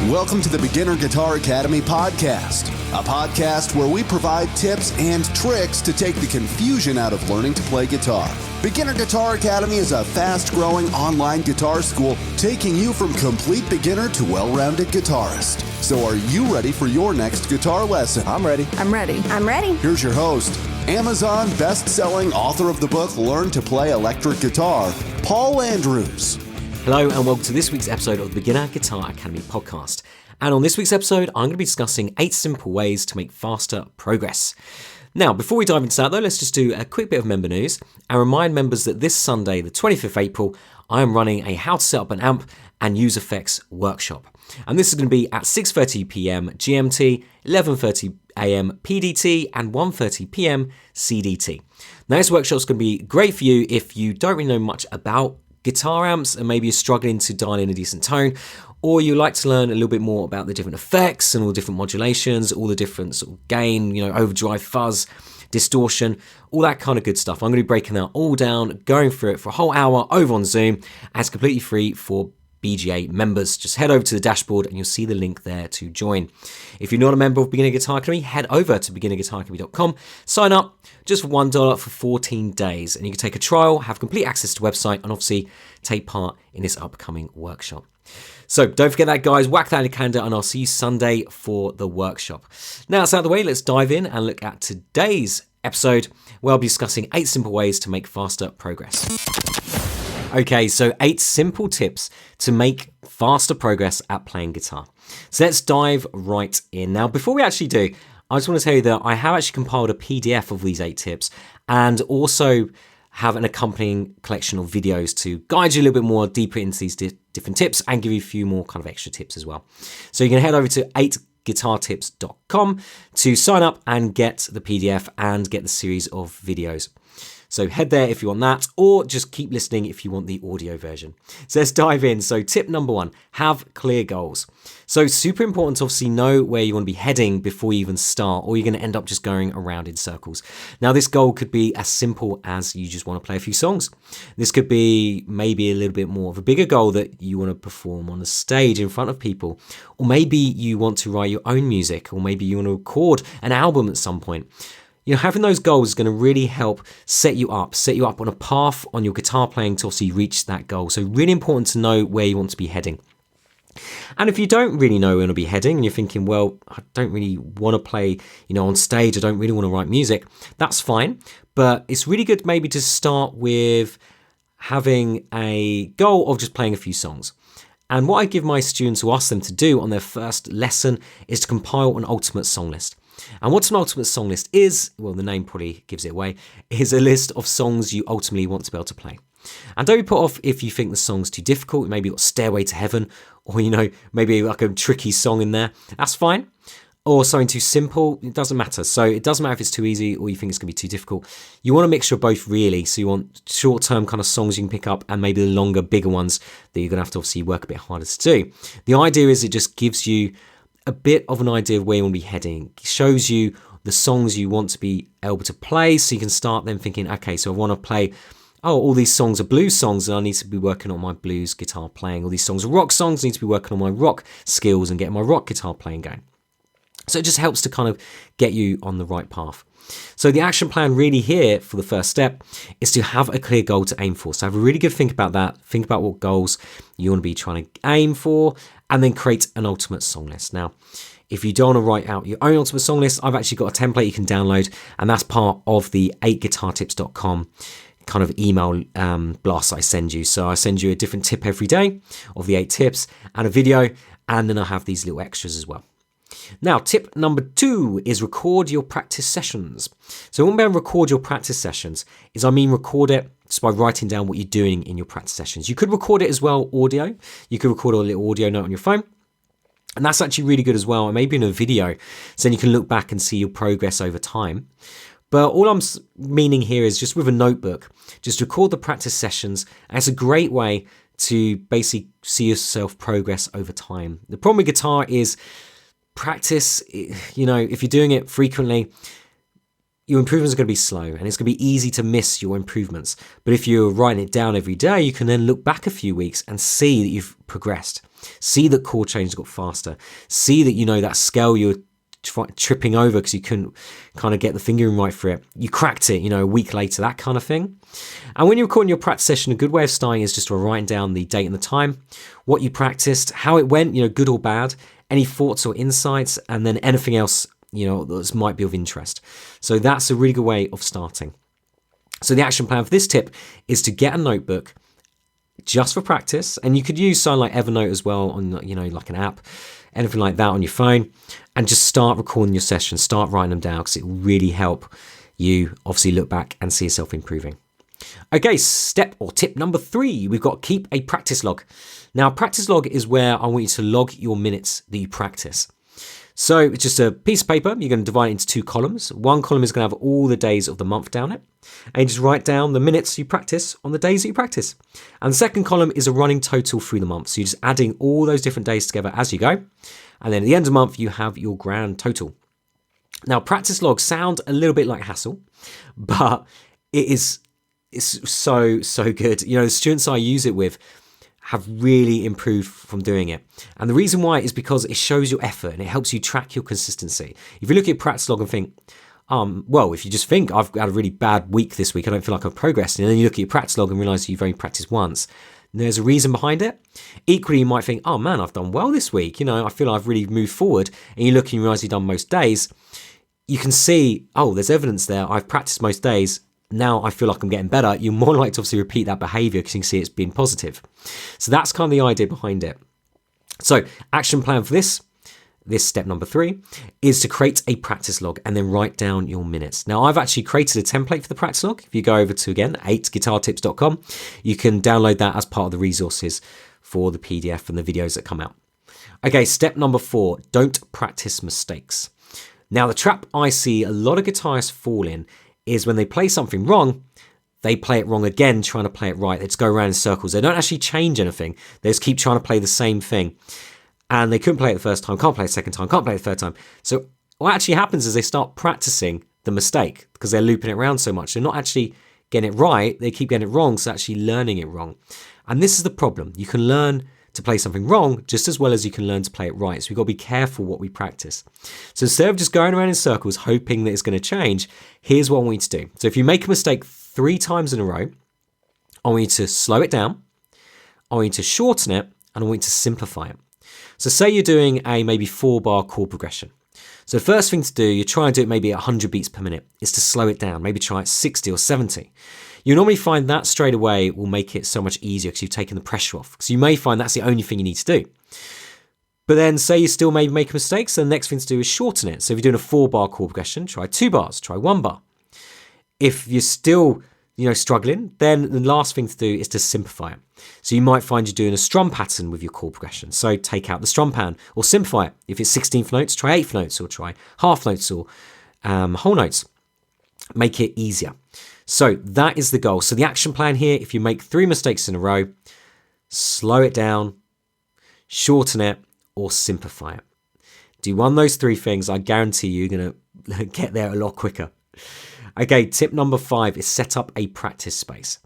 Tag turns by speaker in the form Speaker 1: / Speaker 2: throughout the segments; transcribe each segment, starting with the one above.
Speaker 1: Welcome to the Beginner Guitar Academy podcast, a podcast where we provide tips and tricks to take the confusion out of learning to play guitar. Beginner Guitar Academy is a fast-growing online guitar school taking you from complete beginner to well-rounded guitarist. So are you ready for your next guitar lesson?
Speaker 2: I'm ready.
Speaker 3: I'm ready.
Speaker 4: I'm ready.
Speaker 1: Here's your host, Amazon best-selling author of the book Learn to Play Electric Guitar, Paul Andrews.
Speaker 2: Hello and welcome to this week's episode of the Beginner Guitar Academy podcast. And on this week's episode, I'm going to be discussing 8 simple ways to make faster progress. Now, before we dive into that though, let's just do a quick bit of member news and remind members that this Sunday, the 25th of April, I am running a How to Set Up an Amp and Use Effects workshop. And this is going to be at 6:30pm GMT, 11:30am PDT, and 1:30pm CDT. Now, this workshop is going to be great for you if you don't really know much about guitar amps and maybe you're struggling to dial in a decent tone, or you like to learn a little bit more about the different effects and all the different modulations, all the different sort of gain, overdrive, fuzz, distortion, all that kind of good stuff. I'm going to be breaking that all down, going through it for a whole hour over on Zoom, and it's completely free for BGA members. Just head over to the dashboard and you'll see the link there to join. If you're not a member of Beginner Guitar Academy, head over to beginnerguitaracademy.com, sign up just for $1 for 14 days, and you can take a trial, have complete access to the website, and obviously take part in this upcoming workshop. So don't forget that, guys. Whack that in your calendar, and I'll see you Sunday for the workshop. Now it's out of the way, let's dive in and look at today's episode, where I'll be discussing 8 simple ways to make faster progress. Okay, so 8 simple tips to make faster progress at playing guitar. So let's dive right in. Now, before we actually do, I just want to tell you that I have actually compiled a PDF of these 8 tips and also have an accompanying collection of videos to guide you a little bit more deeper into these different tips and give you a few more kind of extra tips as well. So you can head over to 8guitartips.com to sign up and get the PDF and get the series of videos. So head there if you want that, or just keep listening if you want the audio version. So let's dive in. So tip number 1, have clear goals. So super important to obviously know where you want to be heading before you even start, or you're going to end up just going around in circles. Now this goal could be as simple as you just want to play a few songs. This could be maybe a little bit more of a bigger goal that you want to perform on a stage in front of people, or maybe you want to write your own music, or maybe you want to record an album at some point. Having those goals is going to really help set you up on a path on your guitar playing to obviously reach that goal. So really important to know where you want to be heading. And if you don't really know where you want to be heading and you're thinking, well, I don't really want to play, on stage, I don't really want to write music, that's fine. But it's really good maybe to start with having a goal of just playing a few songs. And what I give my students who ask them to do on their first lesson is to compile an ultimate song list. And what an ultimate song list is, well, the name probably gives it away, is a list of songs you ultimately want to be able to play. And don't be put off if you think the song's too difficult. Maybe you've got Stairway to Heaven, or, maybe like a tricky song in there. That's fine. Or something too simple, it doesn't matter. So it doesn't matter if it's too easy or you think it's going to be too difficult. You want a mixture of both, really. So you want short-term kind of songs you can pick up and maybe the longer, bigger ones that you're going to have to obviously work a bit harder to do. The idea is it just gives you a bit of an idea of where you want to be heading. It shows you the songs you want to be able to play, so you can start then thinking, okay, so I want to play, all these songs are blues songs, and I need to be working on my blues guitar playing. All these songs are rock songs, I need to be working on my rock skills and getting my rock guitar playing going. So it just helps to kind of get you on the right path. So the action plan really here for the first step is to have a clear goal to aim for. So have a really good think about that. Think about what goals you want to be trying to aim for, and then create an ultimate song list. Now, if you don't want to write out your own ultimate song list, I've actually got a template you can download, and that's part of the 8guitartips.com kind of email blast I send you. So I send you a different tip every day of the 8 tips and a video, and then I have these little extras as well. Now, tip number 2 is record your practice sessions. So when we record your practice sessions, record it just by writing down what you're doing in your practice sessions. You could record it as well audio. You could record a little audio note on your phone. And that's actually really good as well, and maybe in a video, so then you can look back and see your progress over time. But all I'm meaning here is just with a notebook, just record the practice sessions, and it's a great way to basically see yourself progress over time. The problem with guitar is practice, if you're doing it frequently, your improvements are going to be slow, and it's going to be easy to miss your improvements. But if you're writing it down every day, you can then look back a few weeks and see that you've progressed. See that chord changes got faster. See that, that scale you're tripping over because you couldn't kind of get the fingering right for it. You cracked it, a week later, that kind of thing. And when you're recording your practice session, a good way of starting is just to write down the date and the time, what you practiced, how it went, good or bad, any thoughts or insights, and then anything else, that might be of interest. So that's a really good way of starting. So the action plan for this tip is to get a notebook just for practice, and you could use something like Evernote as well on, like an app, anything like that on your phone, and just start recording your sessions, start writing them down, because it will really help you obviously look back and see yourself improving. Okay, step or tip number 3, we've got keep a practice log. Now, practice log is where I want you to log your minutes that you practice. So it's just a piece of paper. You're going to divide it into 2 columns. One column is going to have all the days of the month down it. And you just write down the minutes you practice on the days that you practice. And the second column is a running total through the month. So you're just adding all those different days together as you go. And then at the end of the month, you have your grand total. Now, practice logs sound a little bit like hassle, but it's so good. The students I use it with have really improved from doing it. And the reason why is because it shows your effort and it helps you track your consistency. If you look at practice log and think, if you just think I've had a really bad week this week, I don't feel like I've progressed. And then you look at your practice log and realize you've only practiced once. And there's a reason behind it. Equally, you might think, oh man, I've done well this week. I feel I've really moved forward. And you look and you realize you've done most days. You can see, there's evidence there. I've practiced most days. Now I feel like I'm getting better. You're more likely to obviously repeat that behavior because you can see it's been positive. So that's kind of the idea behind it. So action plan for this step number 3 is to create a practice log and then write down your minutes. Now I've actually created a template for the practice log. If you go over to, again, 8guitartips.com, you can download that as part of the resources for the PDF and the videos that come out. Okay, step number 4, don't practice mistakes. Now the trap I see a lot of guitarists fall in is when they play something wrong, they play it wrong again, trying to play it right. They just go around in circles. They don't actually change anything. They just keep trying to play the same thing. And they couldn't play it the first time, can't play it the second time, can't play it the third time. So what actually happens is they start practicing the mistake because they're looping it around so much. They're not actually getting it right. They keep getting it wrong, so actually learning it wrong. And this is the problem. You can learn to play something wrong just as well as you can learn to play it right. So we've got to be careful what we practice. So instead of just going around in circles hoping that it's going to change, here's what I want you to do. So if you make a mistake 3 times in a row, I want you to slow it down, I want you to shorten it, and I want you to simplify it. So say you're doing a maybe 4-bar chord progression. So the first thing to do, you try and do it maybe at 100 beats per minute, is to slow it down, maybe try it 60 or 70. You normally find that straight away will make it so much easier because you've taken the pressure off. So you may find that's the only thing you need to do. But then say you still may make mistakes, then the next thing to do is shorten it. So if you're doing a 4-bar chord progression, try 2 bars, try 1 bar. If you're still struggling, then the last thing to do is to simplify it. So you might find you're doing a strum pattern with your chord progression. So take out the strum pattern or simplify it. If it's 16th notes, try 8th notes or try half notes or whole notes. Make it easier. So that is the goal. So the action plan here, if you make 3 mistakes in a row, slow it down, shorten it, or simplify it. Do one of those 3 things, I guarantee you're going to get there a lot quicker. Okay, tip number 5 is set up a practice space.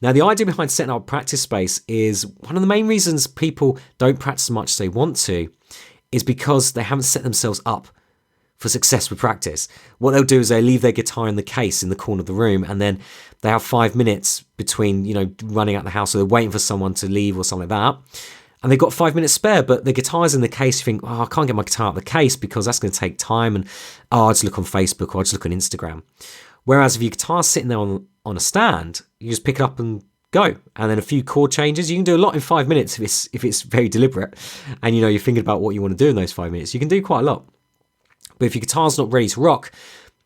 Speaker 2: Now, the idea behind setting up a practice space is one of the main reasons people don't practice as much as they want to is because they haven't set themselves up for success with practice. What they'll do is they leave their guitar in the case in the corner of the room, and then they have 5 minutes between, running out the house, or they're waiting for someone to leave or something like that. And they've got 5 minutes spare, but the guitar's in the case. You think, I can't get my guitar out of the case because that's going to take time. And I'll just look on Facebook or I'll just look on Instagram. Whereas if your guitar's sitting there on a stand, you just pick it up and go. And then a few chord changes. You can do a lot in 5 minutes if it's very deliberate. And you're thinking about what you want to do in those 5 minutes. You can do quite a lot. But if your guitar's not ready to rock,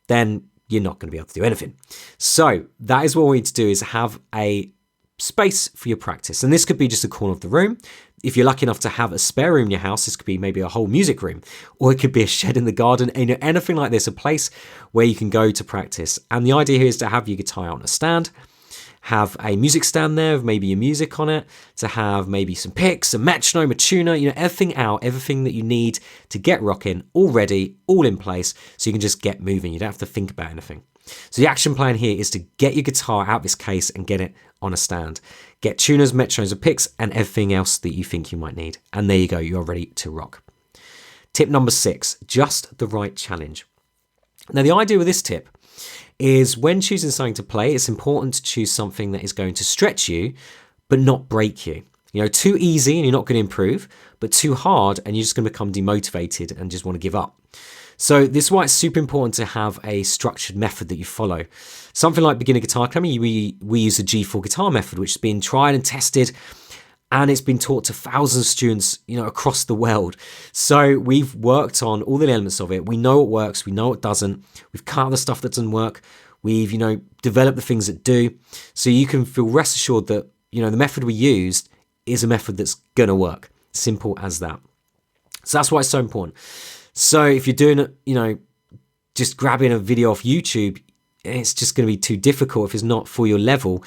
Speaker 2: then you're not going to be able to do anything. So that is what we need to do, is have a space for your practice. And this could be just a corner of the room. If you're lucky enough to have a spare room in your house, this could be maybe a whole music room, or it could be a shed in the garden, anything like this, a place where you can go to practice. And the idea here is to have your guitar on a stand, have a music stand there with maybe your music on it, to have maybe some picks, a metronome, a tuner, everything out, everything that you need to get rocking, all ready, all in place, so you can just get moving. You don't have to think about anything. So the action plan here is to get your guitar out of this case and get it on a stand. Get tuners, metronomes, and picks, and everything else that you think you might need. And there you go, you're ready to rock. Tip number 6, just the right challenge. Now, the idea with this tip is when choosing something to play, it's important to choose something that is going to stretch you, but not break you. Too easy and you're not going to improve, but too hard and you're just going to become demotivated and just want to give up. So this is why it's super important to have a structured method that you follow. Something like Beginner Guitar Academy, we use the G4 guitar method, which has been tried and tested, and it's been taught to thousands of students, across the world. So we've worked on all the elements of it. We know what works, we know what doesn't. We've cut out the stuff that doesn't work. We've, developed the things that do. So you can feel rest assured that, the method we used is a method that's going to work. Simple as that. So that's why it's so important. So if you're doing it, just grabbing a video off YouTube, it's just going to be too difficult if it's not for your level.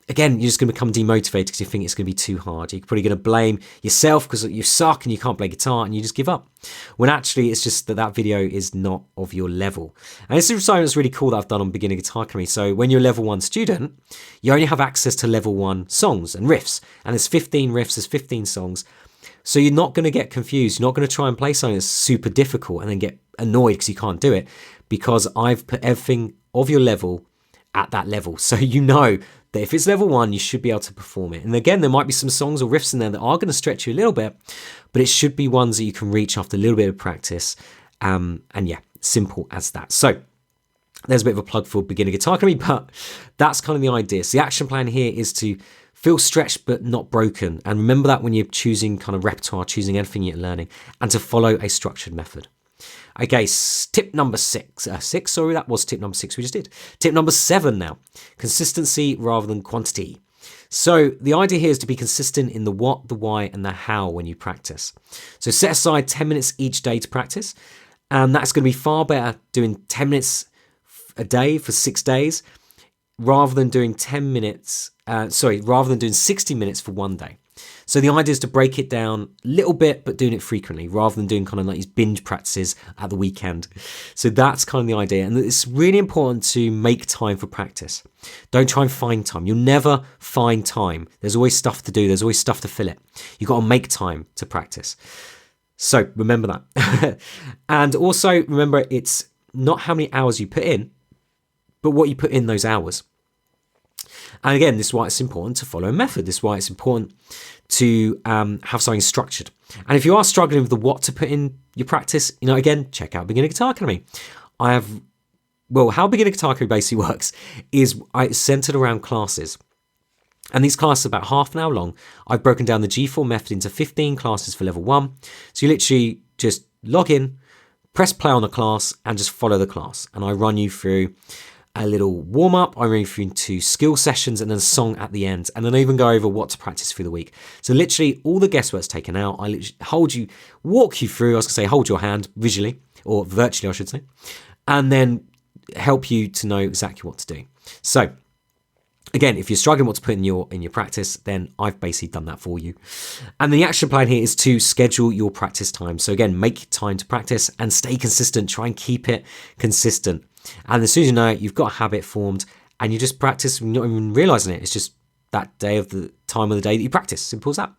Speaker 2: Again, you're just going to become demotivated because you think it's going to be too hard. You're probably going to blame yourself because you suck and you can't play guitar and you just give up. When actually it's just that video is not of your level. And this is something that's really cool that I've done on Beginner Guitar Academy. So when you're a level 1 student, you only have access to level 1 songs and riffs. And there's 15 riffs, there's 15 songs. So you're not going to get confused. You're not going to try and play something that's super difficult and then get annoyed because you can't do it, because I've put everything of your level at that level. So that if it's level 1, you should be able to perform it. And again, there might be some songs or riffs in there that are going to stretch you a little bit, but it should be ones that you can reach after a little bit of practice. And yeah, simple as that. So there's a bit of a plug for Beginner Guitar Academy, but that's kind of the idea. So the action plan here is to feel stretched but not broken. And remember that when you're choosing kind of repertoire, choosing anything you're learning, and to follow a structured method. Okay, tip number 6. That was tip number 6 we just did. Tip number 7 now. Consistency rather than quantity. So the idea here is to be consistent in the what, the why, and the how when you practice. So set aside 10 minutes each day to practice. And that's going to be far better doing 10 minutes a day for 6 days rather than doing 60 minutes for one day. So the idea is to break it down a little bit, but doing it frequently rather than doing kind of like these binge practices at the weekend. So that's kind of the idea. And it's really important to make time for practice. Don't try and find time. You'll never find time. There's always stuff to do. There's always stuff to fill it. You've got to make time to practice. So remember that. And also remember, it's not how many hours you put in, but what you put in those hours. And again, this is why it's important to follow a method. This is why it's important to have something structured. And if you are struggling with the what to put in your practice, again, check out Beginner Guitar Academy. How Beginner Guitar Academy basically works is it's centered around classes. And these classes are about half an hour long. I've broken down the G4 method into 15 classes for level 1. So you literally just log in, press play on the class, and just follow the class. And I run you through a little warm-up, I move you into skill sessions and then a song at the end, and then I even go over what to practice through the week. So literally all the guesswork's taken out. I literally walk you through, hold your hand visually, or virtually I should say, and then help you to know exactly what to do. So again, if you're struggling what to put in your practice, then I've basically done that for you. And the action plan here is to schedule your practice time. So again, make time to practice and stay consistent. Try and keep it consistent. And as soon as you know it, you've got a habit formed and you just practice, not even realizing it. It's just that day of the time of the day that you practice. Simple as that.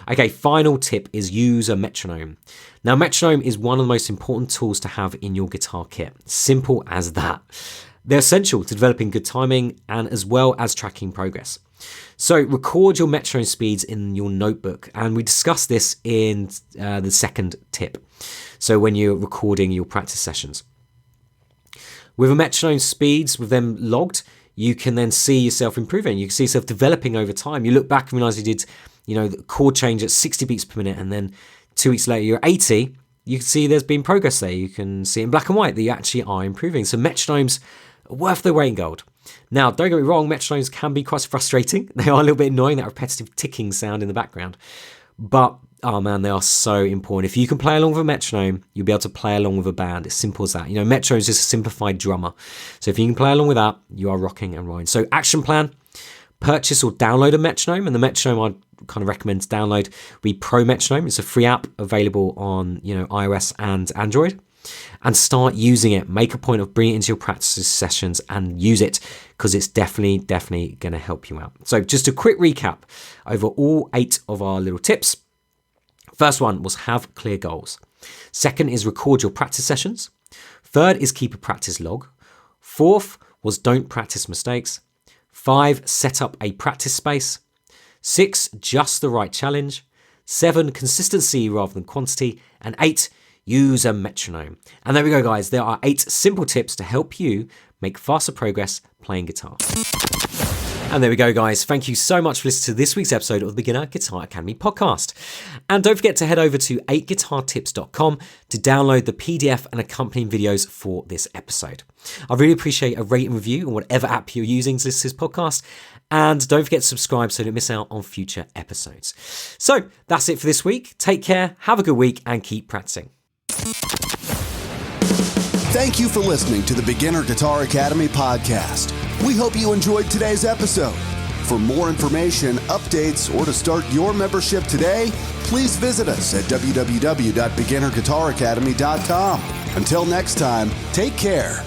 Speaker 2: Okay, final tip is use a metronome. Now, metronome is one of the most important tools to have in your guitar kit. Simple as that. They're essential to developing good timing and as well as tracking progress. So record your metronome speeds in your notebook. And we discussed this in the second tip. So when you're recording your practice sessions. With a metronome speeds, with them logged, you can then see yourself improving. You can see yourself developing over time. You look back and realize you did, the chord change at 60 beats per minute, and then 2 weeks later you're 80. You can see there's been progress there. You can see in black and white that you actually are improving. So metronomes are worth their weight in gold. Now, don't get me wrong, metronomes can be quite frustrating. They are a little bit annoying, that repetitive ticking sound in the background. But oh man, they are so important. If you can play along with a metronome, you'll be able to play along with a band. It's simple as that. Metronome is just a simplified drummer. So if you can play along with that, you are rocking and rolling. So action plan, purchase or download a metronome. And the metronome I'd kind of recommend to download would be Pro Metronome. It's a free app available on, iOS and Android. and start using it. Make a point of bringing it into your practice sessions and use it, because it's definitely going to help you out. So just a quick recap over all 8 of our little tips. First one was have clear goals. Second is record your practice sessions. Third is keep a practice log. Fourth was don't practice mistakes. 5, set up a practice space. 6, just the right challenge. 7, consistency rather than quantity. And 8, use a metronome. And there we go, guys. There are 8 simple tips to help you make faster progress playing guitar. And there we go, guys. Thank you so much for listening to this week's episode of the Beginner Guitar Academy podcast. And don't forget to head over to 8guitartips.com to download the PDF and accompanying videos for this episode. I really appreciate a rate and review on whatever app you're using to listen to this podcast. And don't forget to subscribe so you don't miss out on future episodes. So that's it for this week. Take care, have a good week, and keep practicing.
Speaker 1: Thank you for listening to the Beginner Guitar Academy podcast. We hope you enjoyed today's episode. For more information, updates, or to start your membership today, please visit us at www.beginnerguitaracademy.com. Until next time, take care